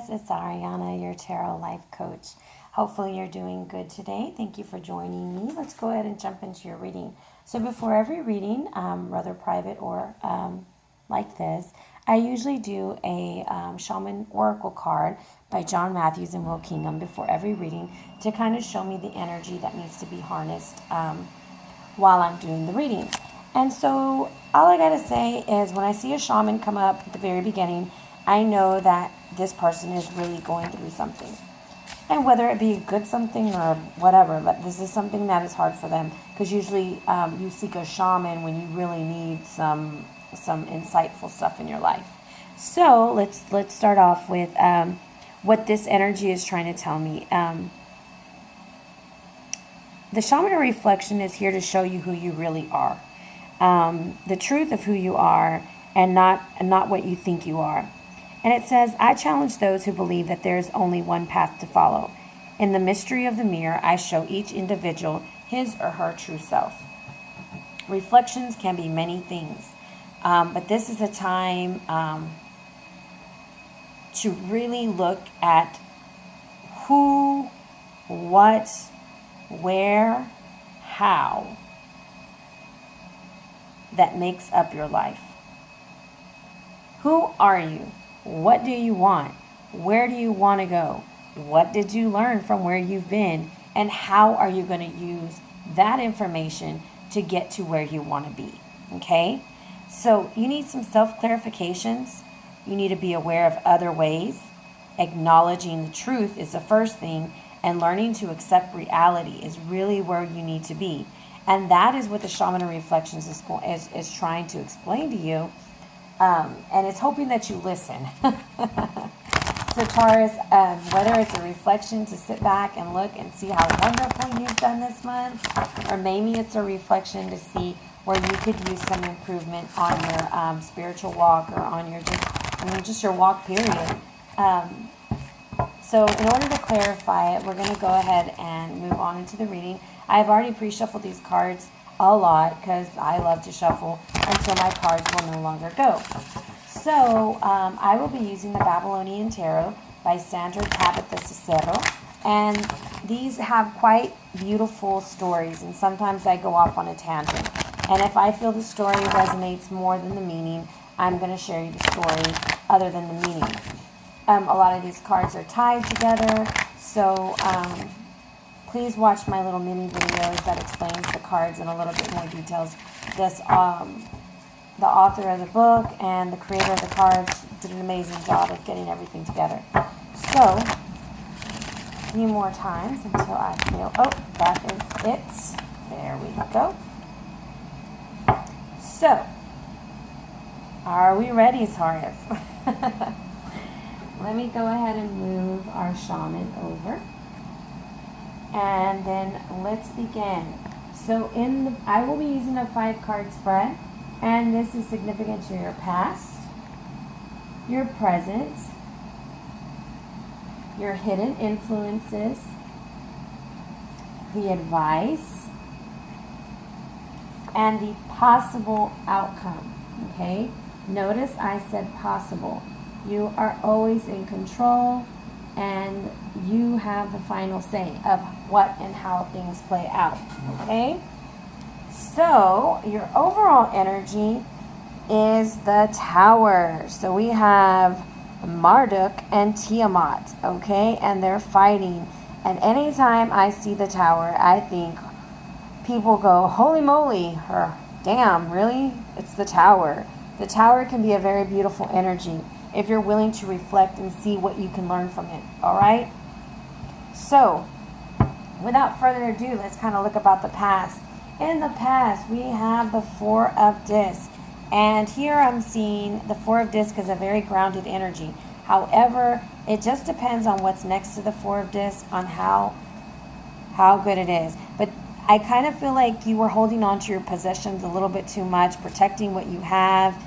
Taurus, it's Ariana, your tarot life coach. Hopefully you're doing good today. Thank you for joining me. Let's go ahead and jump into your reading. So before every reading, whether private or like this, I usually do a Shaman Oracle card by John Matthews and Will Kingham before every reading to kind of show me the energy that needs to be harnessed while I'm doing the reading. And so all I gotta say is when I see a shaman come up at the very beginning, I know that this person is really going through something. And whether it be a good something or whatever, but this is something that is hard for them. Because usually you seek a shaman when you really need some insightful stuff in your life. So let's start off with what this energy is trying to tell me. The shaman reflection is here to show you who you really are. The truth of who you are and not what you think you are. And it says, I challenge those who believe that there is only one path to follow. In the mystery of the mirror, I show each individual his or her true self. Reflections can be many things, but this is a time to really look at who, what, where, how that makes up your life. Who are you? What do you want? Where do you want to go? What did you learn from where you've been? And how are you going to use that information to get to where you want to be? Okay? So you need some self-clarifications. You need to be aware of other ways. Acknowledging the truth is the first thing. And learning to accept reality is really where you need to be. And that is what the Shaman Reflections is trying to explain to you. And it's hoping that you listen. So Taurus, whether it's a reflection to sit back and look and see how wonderful you've done this month, or maybe it's a reflection to see where you could use some improvement on your spiritual walk or on your just your walk period. So in order to clarify it, we're going to go ahead and move on into the reading. I've already pre-shuffled these cards a lot because I love to shuffle until my cards will no longer go. So I will be using the Babylonian Tarot by Sandra Tabitha Cicero, and these have quite beautiful stories, and sometimes I go off on a tangent. And if I feel the story resonates more than the meaning, I'm going to share you the story other than the meaning. A lot of these cards are tied together, so please watch my little mini videos that explains the cards in a little bit more details. This, the author of the book and the creator of the cards did an amazing job of getting everything together. So, a few more times until I feel, oh, that is it. There we go. So, are we ready, Taurus? Let me go ahead and move our shaman over. And then let's begin. So I will be using a 5-card spread, and this is significant to your past, your present, your hidden influences, the advice, and the possible outcome. Okay? Notice I said possible. You are always in control, and you have the final say of what and how things play out. Okay? So, your overall energy is the Tower. So, we have Marduk and Tiamat, okay? And they're fighting. And anytime I see the Tower, I think people go, holy moly, or damn, really? It's the Tower. The Tower can be a very beautiful energy if you're willing to reflect and see what you can learn from it, all right? So, without further ado, let's kind of look about the past. In the past, we have the 4 of Discs. And here I'm seeing the 4 of Discs as a very grounded energy. However, it just depends on what's next to the 4 of Discs on how good it is. But I kind of feel like you were holding on to your possessions a little bit too much, protecting what you have.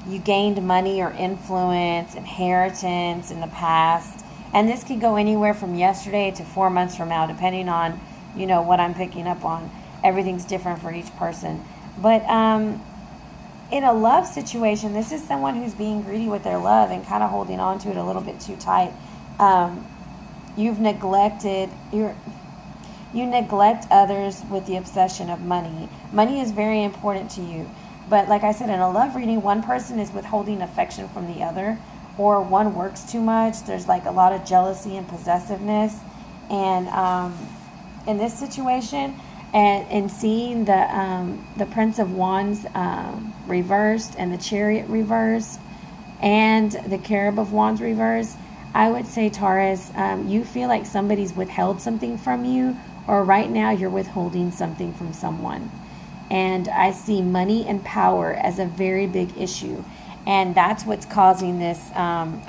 You gained money or influence, inheritance in the past. And this could go anywhere from yesterday to 4 months from now, depending on, what I'm picking up on. Everything's different for each person. But in a love situation, this is someone who's being greedy with their love and kind of holding on to it a little bit too tight. You've neglected you neglect others with the obsession of money. Money is very important to you. But like I said, in a love reading, one person is withholding affection from the other, or one works too much. There's like a lot of jealousy and possessiveness. And in this situation, and seeing the Prince of Wands reversed and the Chariot reversed and the Cherub of Wands reversed, I would say, Taurus, you feel like somebody's withheld something from you, or right now you're withholding something from someone. And I see money and power as a very big issue. And that's what's causing this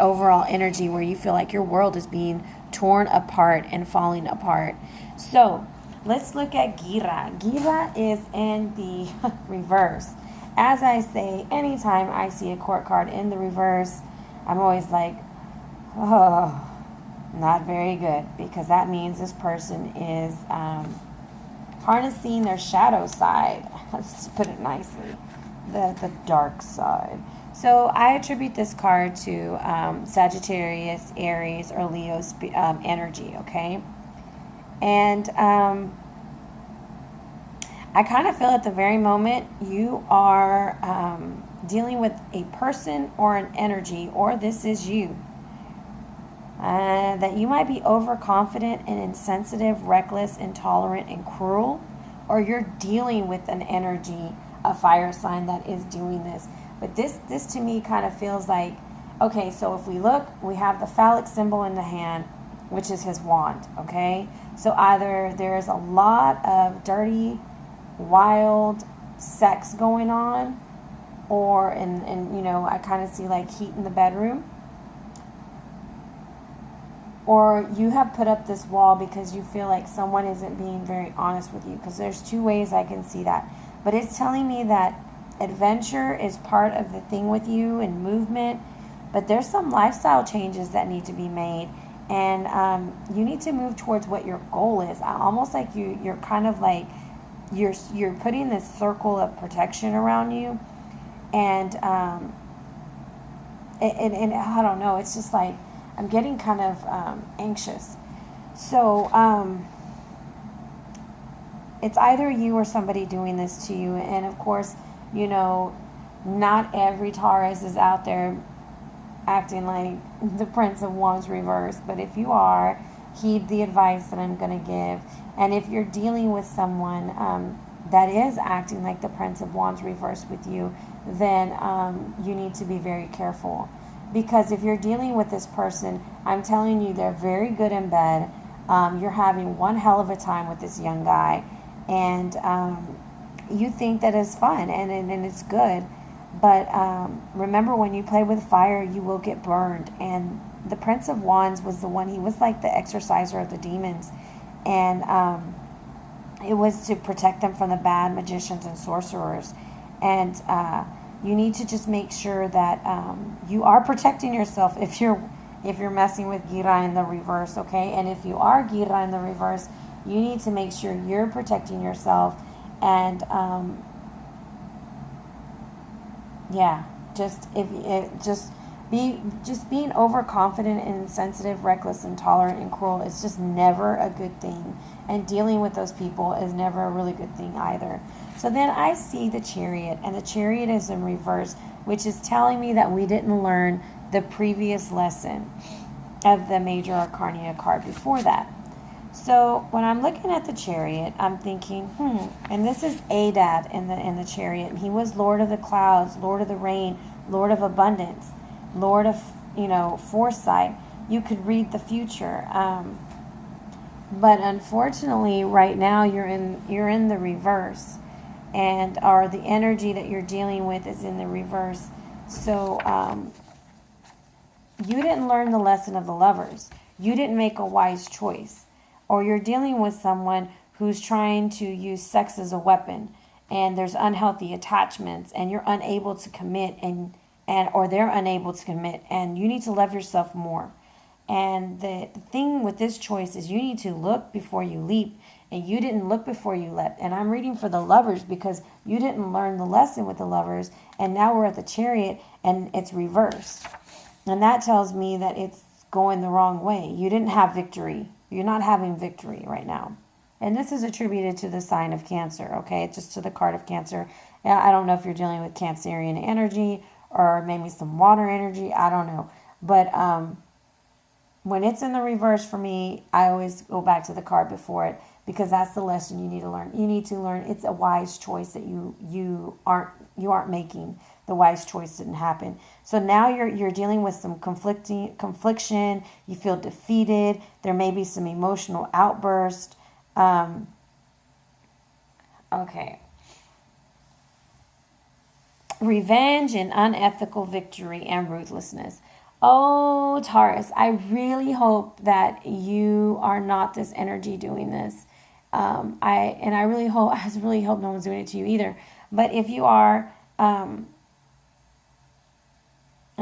overall energy where you feel like your world is being torn apart and falling apart. So let's look at Gira. Gira is in the reverse. As I say, anytime I see a court card in the reverse, I'm always like, oh, not very good, because that means this person is harnessing their shadow side. Let's put it nicely, the dark side. So I attribute this card to Sagittarius, Aries, or Leo energy, okay? And I kind of feel at the very moment you are dealing with a person or an energy, or this is you. That you might be overconfident and insensitive, reckless, intolerant, and cruel, or you're dealing with an energy, a fire sign that is doing this. But this to me kind of feels like, okay, so if we look, we have the phallic symbol in the hand, which is his wand, okay? So either there's a lot of dirty, wild sex going on, or, and you know, I kind of see like heat in the bedroom. Or you have put up this wall because you feel like someone isn't being very honest with you. Because there's two ways I can see that. But it's telling me that adventure is part of the thing with you and movement. But there's some lifestyle changes that need to be made. And you need to move towards what your goal is. Almost like you're kind of like, you're putting this circle of protection around you. And I don't know, it's just like, I'm getting kind of anxious. So it's either you or somebody doing this to you. And of course, you know, not every Taurus is out there acting like the Prince of Wands reversed. But if you are, heed the advice that I'm going to give. And if you're dealing with someone that is acting like the Prince of Wands reversed with you, then you need to be very careful. Because if you're dealing with this person, I'm telling you, they're very good in bed. You're having one hell of a time with this young guy. And you think that it's fun and it's good. But remember, when you play with fire, you will get burned. And the Prince of Wands was the one, he was like the exorciser of the demons. And it was to protect them from the bad magicians and sorcerers. And you need to just make sure that you are protecting yourself if you're messing with Gira in the reverse, okay? And if you are Gira in the reverse, you need to make sure you're protecting yourself. And being overconfident and insensitive, reckless, intolerant, and cruel is just never a good thing. And dealing with those people is never a really good thing either. So then I see the Chariot, and the Chariot is in reverse, which is telling me that we didn't learn the previous lesson of the Major Arcana card before that. So when I'm looking at the Chariot, I'm thinking, and this is Adad in the Chariot. And he was Lord of the Clouds, Lord of the Rain, Lord of Abundance, Lord of, foresight. You could read the future. But unfortunately, right now you're in the reverse. Or the energy that you're dealing with is in the reverse. So you didn't learn the lesson of the Lovers. You didn't make a wise choice. Or you're dealing with someone who's trying to use sex as a weapon, and there's unhealthy attachments, and you're unable to commit, or they're unable to commit, and you need to love yourself more. And the thing with this choice is you need to look before you leap. And you didn't look before you leapt. And I'm reading for the Lovers because you didn't learn the lesson with the Lovers. And now we're at the Chariot and it's reversed. And that tells me that it's going the wrong way. You didn't have victory. You're not having victory right now. And this is attributed to the sign of Cancer, okay? Just to the card of Cancer. I don't know if you're dealing with Cancerian energy or maybe some water energy. I don't know. But when it's in the reverse for me, I always go back to the card before it because that's the lesson you need to learn. You need to learn it's a wise choice that you aren't making. The wise choice didn't happen. So now you're dealing with some confliction. You feel defeated. There may be some emotional outburst. Okay. Revenge and unethical victory and ruthlessness. Oh, Taurus, I really hope that you are not this energy doing this. I really hope no one's doing it to you either. But if you are, and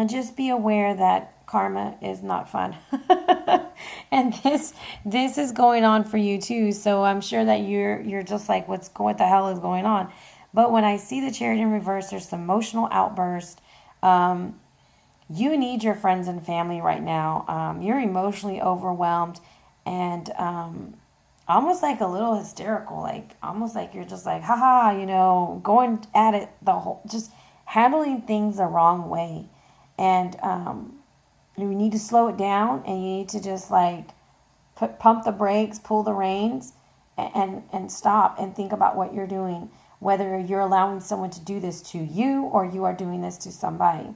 just be aware that karma is not fun. And this is going on for you too. So I'm sure that you're just like, what the hell is going on? But when I see the Chariot in reverse, there's some emotional outburst. You need your friends and family right now. You're emotionally overwhelmed and almost like a little hysterical, like almost like you're just like, haha, going at it just handling things the wrong way. And you need to slow it down and you need to just like pump the brakes, pull the reins and stop and think about what you're doing, whether you're allowing someone to do this to you or you are doing this to somebody.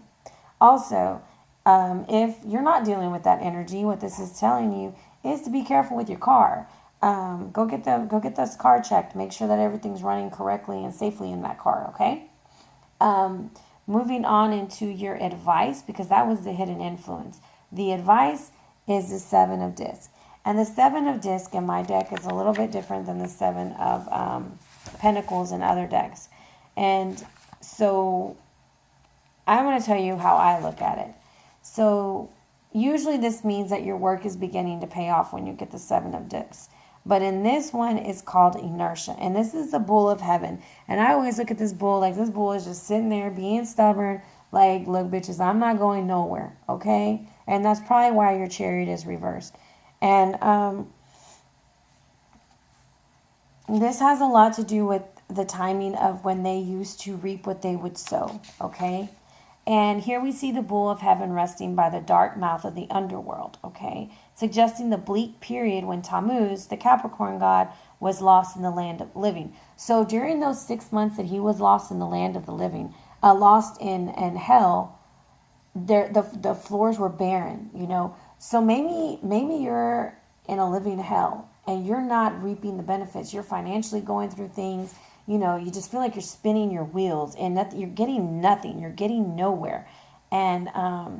Also, if you're not dealing with that energy, what this is telling you is to be careful with your car. Go get this car checked. Make sure that everything's running correctly and safely in that car, okay? Moving on into your advice, because that was the hidden influence. The advice is the 7 of discs. And the 7 of discs in my deck is a little bit different than the 7 of pentacles in other decks. And so I'm going to tell you how I look at it. So usually this means that your work is beginning to pay off when you get the 7 of discs. But in this one, it's called inertia. And this is the bull of heaven. And I always look at this bull like this bull is just sitting there being stubborn. Like, look, bitches, I'm not going nowhere. Okay? And that's probably why your Chariot is reversed. And this has a lot to do with the timing of when they used to reap what they would sow. Okay? And here we see the bull of heaven resting by the dark mouth of the underworld, okay? Suggesting the bleak period when Tammuz, the Capricorn god, was lost in the land of living. So during those 6 months that he was lost in the land of the living, lost in hell, the floors were barren, So maybe you're in a living hell and you're not reaping the benefits. You're financially going through things. You just feel like you're spinning your wheels and you're getting nothing. You're getting nowhere. And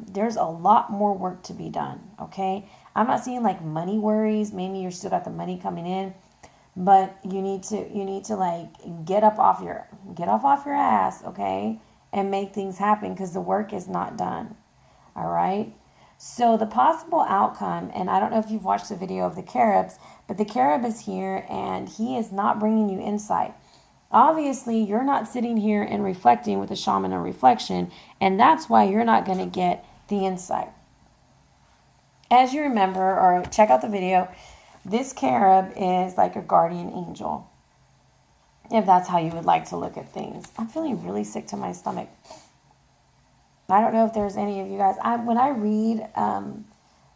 there's a lot more work to be done, okay? I'm not seeing like money worries. Maybe you're still got the money coming in, but you need to like get off your ass, okay? And make things happen because the work is not done. All right? So the possible outcome, and I don't know if you've watched the video of the Caribs, but the Carib is here and he is not bringing you insight. Obviously, you're not sitting here and reflecting with a shaman of reflection, and that's why you're not going to get the insight. As you remember, or check out the video, this Carib is like a guardian angel, if that's how you would like to look at things. I'm feeling really sick to my stomach. I don't know if there's any of you guys. When I read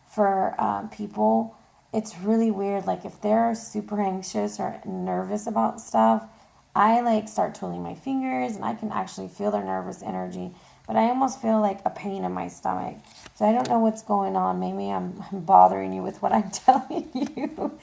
for people, it's really weird. Like if they're super anxious or nervous about stuff, I like start twiddling my fingers and I can actually feel their nervous energy, but I almost feel like a pain in my stomach. So I don't know what's going on. Maybe I'm bothering you with what I'm telling you.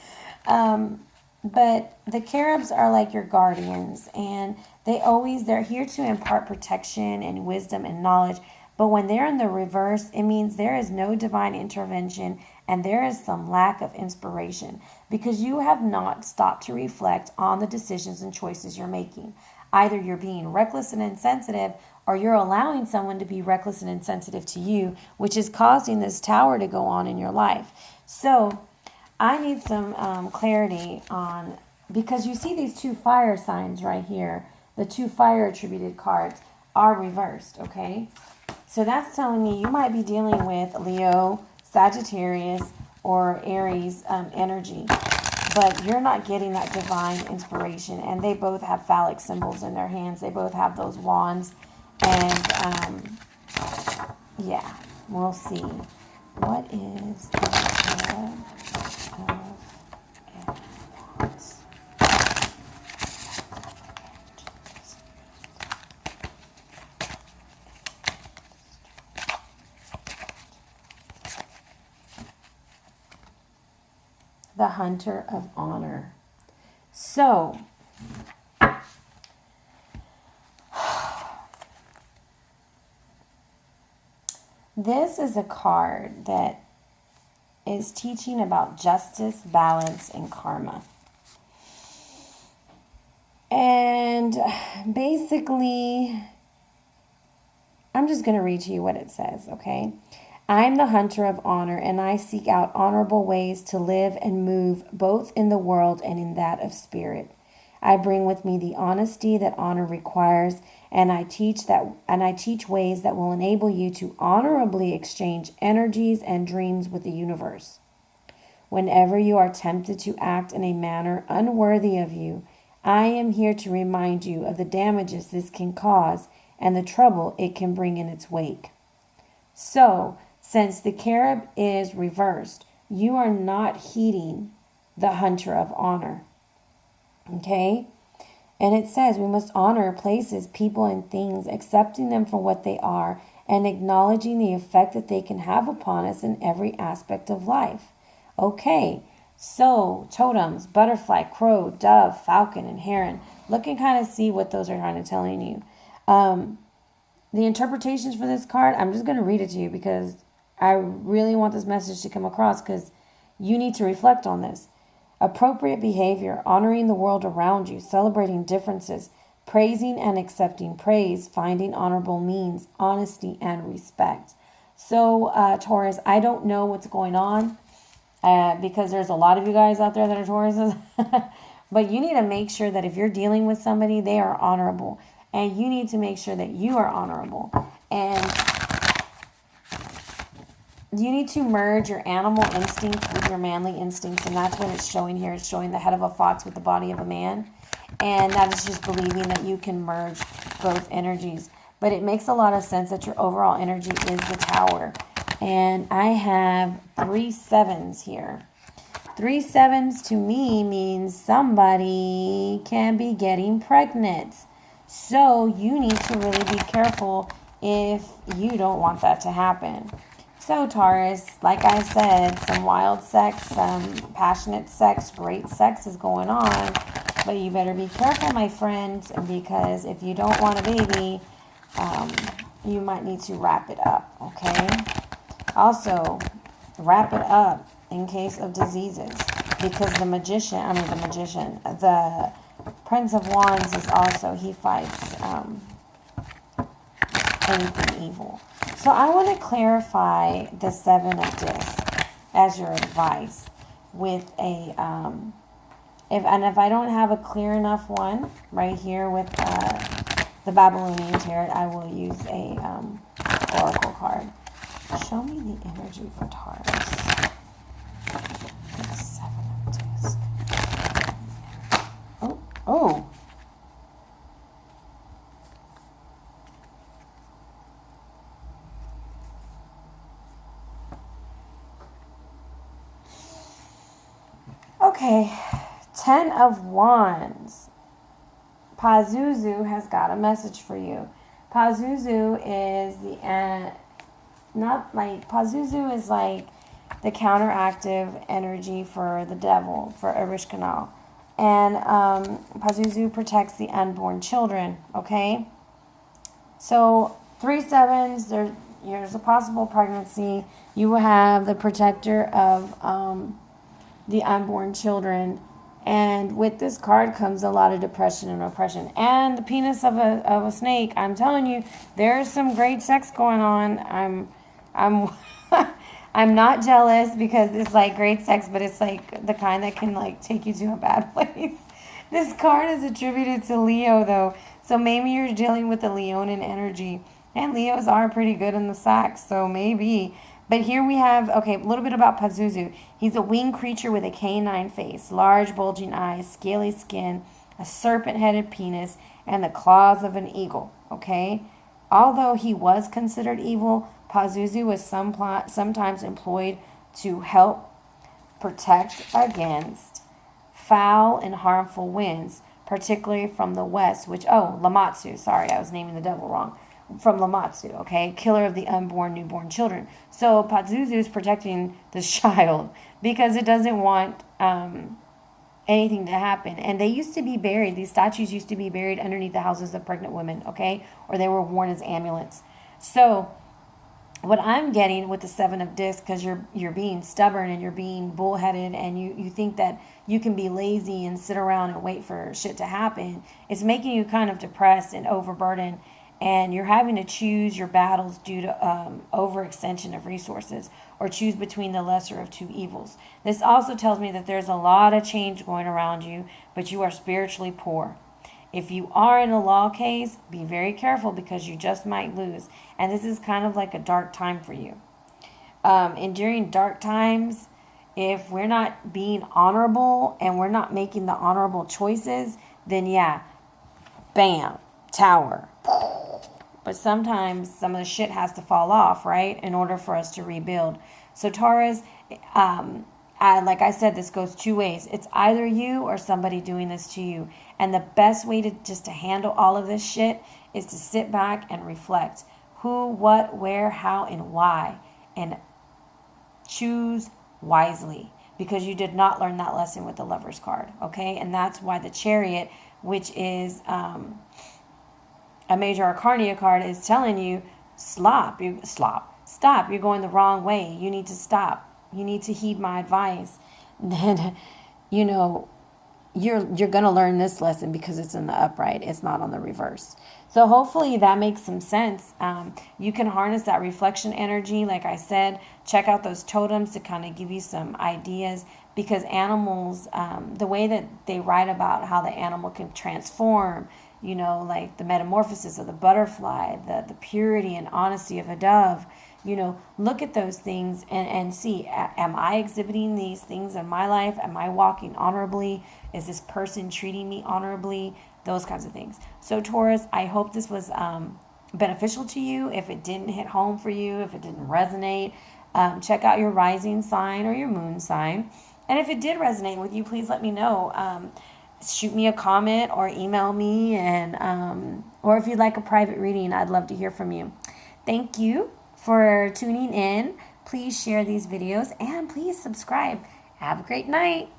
But the Caribs are like your guardians and they're here to impart protection and wisdom and knowledge. But when they're in the reverse, it means there is no divine intervention and there is some lack of inspiration because you have not stopped to reflect on the decisions and choices you're making. Either you're being reckless and insensitive, or you're allowing someone to be reckless and insensitive to you, which is causing this tower to go on in your life. So I need some clarity on, because you see these two fire signs right here, the two fire attributed cards are reversed, okay? So that's telling me you might be dealing with Leo, Sagittarius, or Aries energy, but you're not getting that divine inspiration. And they both have phallic symbols in their hands. They both have those wands. And yeah, we'll see. What is the Emperor of Wands? The Hunter of Honor. So, this is a card that is teaching about justice, balance, and karma. And basically, I'm just going to read to you what it says, okay? I'm the hunter of honor, and I seek out honorable ways to live and move both in the world and in that of spirit. I bring with me the honesty that honor requires, and I teach ways that will enable you to honorably exchange energies and dreams with the universe. Whenever you are tempted to act in a manner unworthy of you, I am here to remind you of the damages this can cause and the trouble it can bring in its wake. So, since the Carib is reversed, you are not heeding the hunter of honor. Okay? And it says we must honor places, people, and things, accepting them for what they are and acknowledging the effect that they can have upon us in every aspect of life. Okay, so totems, butterfly, crow, dove, falcon, and heron. Look and kind of see what those are trying to tell you. The interpretations for this card, I'm just going to read it to you because I really want this message to come across, because you need to reflect on this. Appropriate behavior, honoring the world around you, celebrating differences, praising and accepting praise, finding honorable means, honesty, and respect. So, Taurus, I don't know what's going on because there's a lot of you guys out there that are Tauruses. But you need to make sure that if you're dealing with somebody, they are honorable. And you need to make sure that you are honorable. And you need to merge your animal instincts with your manly instincts. And that's what it's showing here. It's showing the head of a fox with the body of a man. And that is just believing that you can merge both energies. But it makes a lot of sense that your overall energy is the tower. And I have 3 sevens here. 3 sevens to me means somebody can be getting pregnant. So you need to really be careful if you don't want that to happen. So Taurus, like I said, some wild sex, some passionate sex, great sex is going on. But you better be careful, my friend, because if you don't want a baby, you might need to wrap it up, okay? Also, wrap it up in case of diseases, because the Prince of Wands is also, he fights anything evil. So I want to clarify the 7 of discs as your advice with a, if I don't have a clear enough one right here with the Babylonian Tarot, I will use a oracle card. Show me the energy for Taurus. 7 of discs. Oh. Okay, 10 of Wands. Pazuzu has got a message for you. Pazuzu is Pazuzu is like the counteractive energy for the devil, for Ereshkigal. And Pazuzu protects the unborn children, okay? So 3 sevens, there's a possible pregnancy. You will have the protector of the unborn children, And with this card comes a lot of depression and oppression. And the penis of a snake. I'm telling you, there's some great sex going on. I'm I'm not jealous because it's like great sex, but it's like the kind that can like take you to a bad place. This card is attributed to Leo though. So maybe you're dealing with the Leonin energy. And Leos are pretty good in the sack, so maybe. But here we have, okay, a little bit about Pazuzu. He's a winged creature with a canine face, large bulging eyes, scaly skin, a serpent-headed penis, and the claws of an eagle, okay? Although he was considered evil, Pazuzu was sometimes employed to help protect against foul and harmful winds, particularly from the west, which, Lamatsu, sorry, I was naming the devil wrong. From Lamatsu, okay? Killer of the unborn, newborn children. So Pazuzu is protecting this child because it doesn't want anything to happen. And they used to be buried, these statues used to be buried underneath the houses of pregnant women, okay? Or they were worn as amulets. So what I'm getting with the Seven of Discs, because you're being stubborn and you're being bullheaded and you think that you can be lazy and sit around and wait for shit to happen, it's making you kind of depressed and overburdened. And you're having to choose your battles due to overextension of resources or choose between the lesser of two evils. This also tells me that there's a lot of change going around you, but you are spiritually poor. If you are in a law case, be very careful because you just might lose. And this is kind of like a dark time for you. And during dark times, if we're not being honorable and we're not making the honorable choices, then yeah, bam, tower. But sometimes some of the shit has to fall off, right, in order for us to rebuild. So Taurus, like I said, this goes two ways. It's either you or somebody doing this to you. And the best way to handle all of this shit is to sit back and reflect. Who, what, where, how, and why. And choose wisely. Because you did not learn that lesson with the Lover's card, okay? And that's why the Chariot, which is a major arcana card, is telling you, stop. You're going the wrong way. You need to stop. You need to heed my advice. Then, you're going to learn this lesson because it's in the upright. It's not on the reverse. So hopefully that makes some sense. You can harness that reflection energy. Like I said, check out those totems to kind of give you some ideas, because animals, the way that they write about how the animal can transform, like the metamorphosis of the butterfly, the purity and honesty of a dove, look at those things and see, am I exhibiting these things in my life? Am I walking honorably? Is this person treating me honorably? Those kinds of things. So Taurus, I hope this was beneficial to you. If it didn't hit home for you, if it didn't resonate, check out your rising sign or your moon sign. And if it did resonate with you, please let me know. Shoot me a comment or email me, and or if you'd like a private reading, I'd love to hear from you. Thank you for tuning in. Please share these videos and please subscribe. Have a great night.